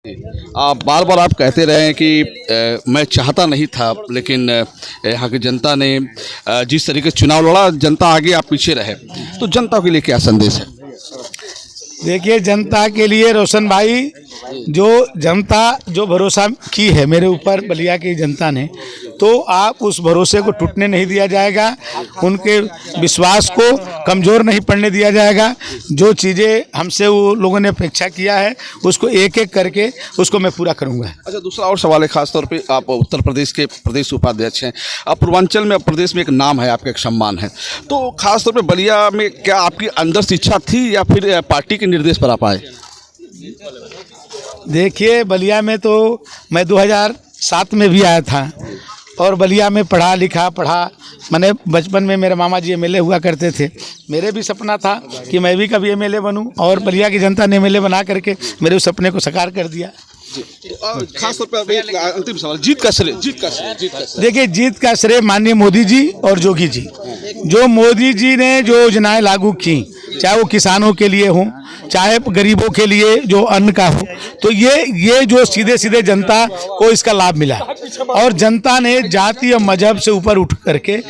आप बार बार आप कहते रहे हैं कि मैं चाहता नहीं था, लेकिन यहाँ की जनता ने जिस तरीके से चुनाव लड़ा, जनता आगे आप पीछे रहे, तो जनता के लिए क्या संदेश है? देखिए, जनता के लिए रोशन भाई, जो जनता जो भरोसा की है मेरे ऊपर बलिया की जनता ने, तो आप उस भरोसे को टूटने नहीं दिया जाएगा, उनके विश्वास को कमज़ोर नहीं पड़ने दिया जाएगा। जो चीज़ें हमसे वो लोगों ने अपेक्षा किया है उसको एक एक करके उसको मैं पूरा करूंगा। अच्छा, दूसरा और सवाल है, खासतौर पे आप उत्तर प्रदेश के प्रदेश उपाध्यक्ष हैं, आप पूर्वांचल में प्रदेश में एक नाम है, आपका एक सम्मान है, तो खासतौर पे बलिया में क्या आपकी अंदर से इच्छा थी या फिर पार्टी के निर्देश पर आप आए? देखिए, बलिया में तो मैं 2007 में भी आया था और बलिया में पढ़ा। मैंने बचपन में मेरे मामा जी एमएलए हुआ करते थे। मेरे भी सपना था कि मैं भी कभी एमएलए बनूं और बलिया की जनता ने एमएलए बना करके मेरे उस सपने को साकार कर दिया। खास तौर पर अंतिम सवाल, जीत का श्रेय। देखिए, जीत का श्रेय माननीय मोदी जी और जोगी जी। जो मोदी जी ने जो योजनाएं लागू की, चाहे वो किसानों के लिए हो, चाहे गरीबों के लिए जो अन्न का हो, तो ये जो सीधे सीधे जनता को इसका लाभ मिला और जनता ने जाति और मजहब से ऊपर उठ करके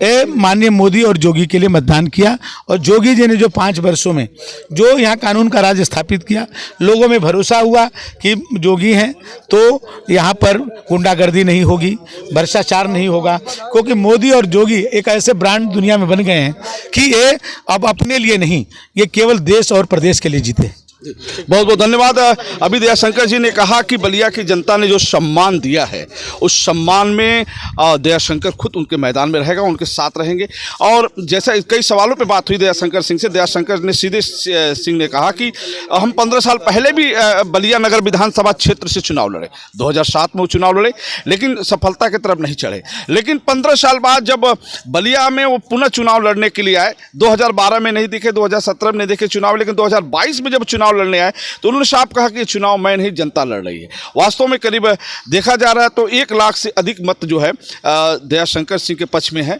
माननीय मोदी और जोगी के लिए मतदान किया। और जोगी जी ने जो 5 वर्षों में जो यहाँ कानून का राज स्थापित किया, लोगों में भरोसा हुआ कि जोगी हैं तो यहाँ पर गुंडागर्दी नहीं होगी, भ्रष्टाचार नहीं होगा, क्योंकि मोदी और जोगी एक ऐसे ब्रांड दुनिया में बन गए हैं कि ये अब अपने लिए नहीं, ये केवल देश और प्रदेश के लिए जीते। बहुत बहुत धन्यवाद। अभी दयाशंकर जी ने कहा कि बलिया की जनता ने जो सम्मान दिया है, उस सम्मान में दयाशंकर खुद उनके मैदान में रहेगा, उनके साथ रहेंगे। और जैसा कई सवालों पे बात हुई दयाशंकर सिंह से, दयाशंकर ने सीधे सिंह ने कहा कि हम 15 साल पहले भी बलिया नगर विधानसभा क्षेत्र से चुनाव लड़े, 2007 में वो चुनाव लड़े, लेकिन सफलता की तरफ नहीं चढ़े। लेकिन 15 साल बाद जब बलिया में वो पुनः चुनाव लड़ने के लिए आए, 2012 में नहीं दिखे, 2017 में नहीं दिखे चुनाव, लेकिन 2022 में जब चुनाव लड़ने आए तो उन्होंने साफ कहा कि ये चुनाव मैं नहीं, जनता लड़ रही है। वास्तव में करीब देखा जा रहा है तो 1 लाख से अधिक मत जो है दयाशंकर सिंह के पक्ष में है।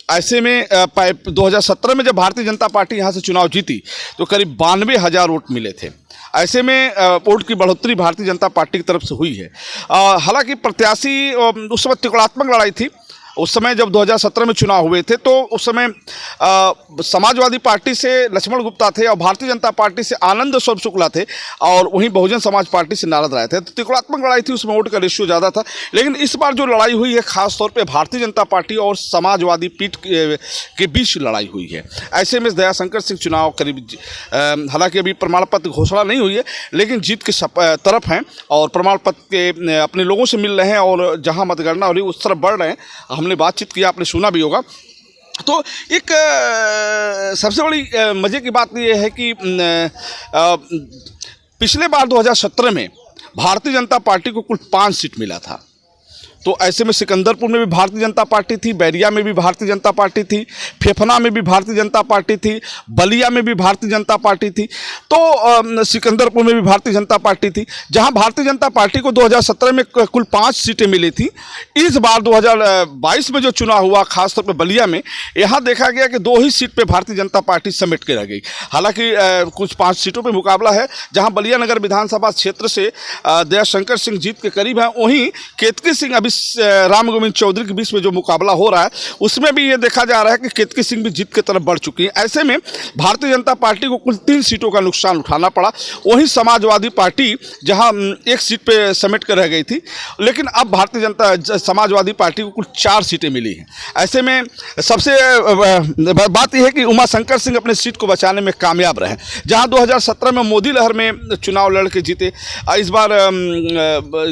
ऐसे में 2017 में जब भारतीय जनता पार्टी यहाँ से चुनाव जीती तो करीब 92,000 वोट मिले थे। ऐसे में वोट की बढ़ोतरी भारतीय जनता पार्टी की तरफ से हुई है। हालांकि प्रत्याशी उस समय त्रिकोणात्मक लड़ाई थी। उस समय जब 2017 में चुनाव हुए थे तो उस समय समाजवादी पार्टी से लक्ष्मण गुप्ता थे और भारतीय जनता पार्टी से आनंद स्वरूप शुक्ला थे और वहीं बहुजन समाज पार्टी से नारद राय थे। तो त्रिकोणात्मक लड़ाई थी, उसमें वोट का रेशियो ज़्यादा था। लेकिन इस बार जो लड़ाई हुई है खासतौर पे भारतीय जनता पार्टी और समाजवादी पीठ के बीच लड़ाई हुई है। ऐसे में दयाशंकर सिंह चुनाव करीब, हालांकि अभी प्रमाण पत्र घोषणा नहीं हुई है, लेकिन जीत के तरफ हैं और प्रमाण पत्र के अपने लोगों से मिल रहे हैं और जहाँ मतगणना हो रही है उस तरफ बढ़ रहे हैं। हमने बातचीत किया, आपने सुना भी होगा। तो एक सबसे बड़ी मज़े की बात यह है कि पिछले बार 2017 में भारतीय जनता पार्टी को कुल 5 सीट मिला था। तो ऐसे में सिकंदरपुर में भी भारतीय जनता पार्टी थी, बैरिया में भी भारतीय जनता पार्टी थी, फेफना में भी भारतीय जनता पार्टी थी, बलिया में भी भारतीय जनता पार्टी थी, तो सिकंदरपुर में भी भारतीय जनता पार्टी थी। जहां भारतीय जनता पार्टी को 2017 में कुल 5 सीटें मिली थी, इस बार 2022 में जो चुनाव हुआ खासतौर पर बलिया में, यहाँ देखा गया कि 2 ही सीट पर भारतीय जनता पार्टी समेट के रह गई। हालांकि कुछ 5 सीटों पर मुकाबला है। जहाँ बलिया नगर विधानसभा क्षेत्र से दयाशंकर सिंह जीत के करीब हैं, वहीं केतकी सिंह अभी राम गोविंद चौधरी के बीच में जो मुकाबला हो रहा है उसमें भी ये देखा जा रहा है कि केतकी सिंह भी जीत की तरफ बढ़ चुकी है। ऐसे में भारतीय जनता पार्टी को कुल 3 सीटों का नुकसान उठाना पड़ा। वहीं समाजवादी पार्टी जहां 1 सीट पे समेट कर रह गई थी, लेकिन अब भारतीय जनता समाजवादी पार्टी को कुल 4 सीटें मिली हैं। ऐसे में सबसे बात यह है कि उमाशंकर सिंह अपने सीट को बचाने में कामयाब रहे। जहां 2017 में मोदी लहर में चुनाव लड़ के जीते, इस बार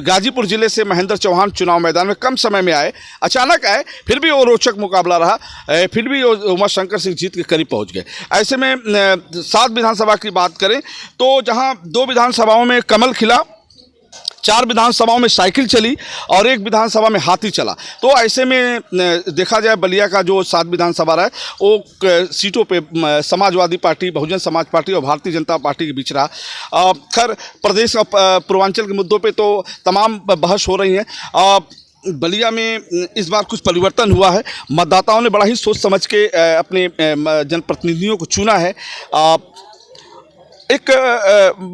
गाजीपुर जिले से महेंद्र चौहान चुनाव मैदान में कम समय में आए, अचानक आए, फिर भी वो रोचक मुकाबला रहा, फिर भी उमाशंकर सिंह जीत के करीब पहुंच गए। ऐसे में 7 विधानसभा की बात करें तो जहां 2 विधानसभाओं में कमल खिला, 4 विधानसभाओं में साइकिल चली और 1 विधानसभा में हाथी चला। तो ऐसे में देखा जाए बलिया का जो 7 विधानसभा रहा है वो सीटों पे समाजवादी पार्टी, बहुजन समाज पार्टी और भारतीय जनता पार्टी के बीच रहा। खैर, प्रदेश और पूर्वांचल के मुद्दों पे तो तमाम बहस हो रही है। बलिया में इस बार कुछ परिवर्तन हुआ है। मतदाताओं ने बड़ा ही सोच समझ के अपने जनप्रतिनिधियों को चुना है। एक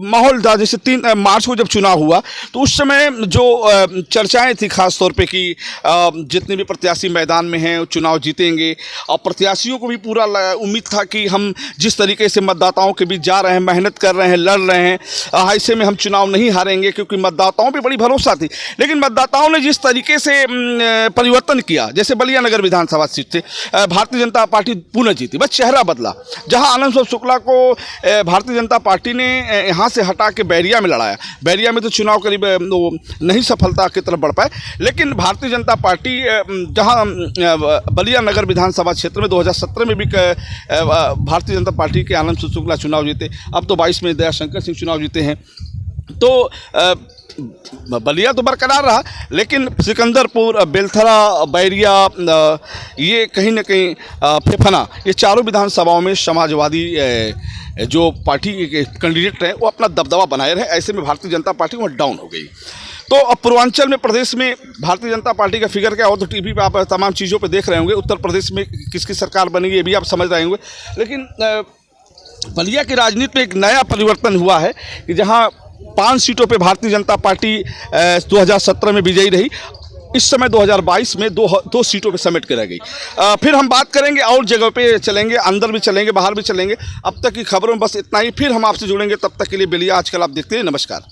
माहौल था। जैसे 3 मार्च को जब चुनाव हुआ तो उस समय जो चर्चाएं थी खास तौर पे कि जितने भी प्रत्याशी मैदान में हैं वो चुनाव जीतेंगे, और प्रत्याशियों को भी पूरा उम्मीद था कि हम जिस तरीके से मतदाताओं के बीच जा रहे हैं, मेहनत कर रहे हैं, लड़ रहे हैं, ऐसे में हम चुनाव नहीं हारेंगे, क्योंकि मतदाताओं पर बड़ी भरोसा थी। लेकिन मतदाताओं ने जिस तरीके से परिवर्तन किया, जैसे बलिया नगर विधानसभा सीट से भारतीय जनता पार्टी पुनः जीती, बस चेहरा बदला। जहां आनंद स्वरूप शुक्ला को भारतीय जनता पार्टी ने यहां से हटा के बैरिया में लड़ाया। बैरिया में तो चुनाव करीब नहीं सफलता की तरफ बढ़ पाए, लेकिन भारतीय जनता पार्टी जहां बलिया नगर विधानसभा क्षेत्र में 2017 में भी भारतीय जनता पार्टी के आनंद स्वरूप शुक्ला चुनाव जीते, अब तो 22 में दयाशंकर सिंह चुनाव जीते हैं। तो बलिया तो बरकरार रहा, लेकिन सिकंदरपुर, बेलथरा, बैरिया, ये कहीं ना कहीं फेफना, ये चारों विधानसभाओं में समाजवादी जो पार्टी के कैंडिडेट हैं वो अपना दबदबा बनाए रहे। ऐसे में भारतीय जनता पार्टी वहाँ डाउन हो गई। तो अब पूर्वांचल में प्रदेश में भारतीय जनता पार्टी का फिगर क्या हो, तो टीवी पे आप तमाम चीज़ों पे देख रहे होंगे। उत्तर प्रदेश में किसकी सरकार बनेगी ये भी आप समझ रहे होंगे। लेकिन बलिया की राजनीति में एक नया परिवर्तन हुआ है कि जहाँ 5 सीटों पे भारतीय जनता पार्टी 2017 में विजयी रही, इस समय 2022 में दो सीटों पे समेट के रह गई। फिर हम बात करेंगे और जगह पे चलेंगे, अंदर भी चलेंगे, बाहर भी चलेंगे। अब तक की खबरों में बस इतना ही, फिर हम आपसे जुड़ेंगे। तब तक के लिए बलिया आजकल आप देखते हैं। नमस्कार।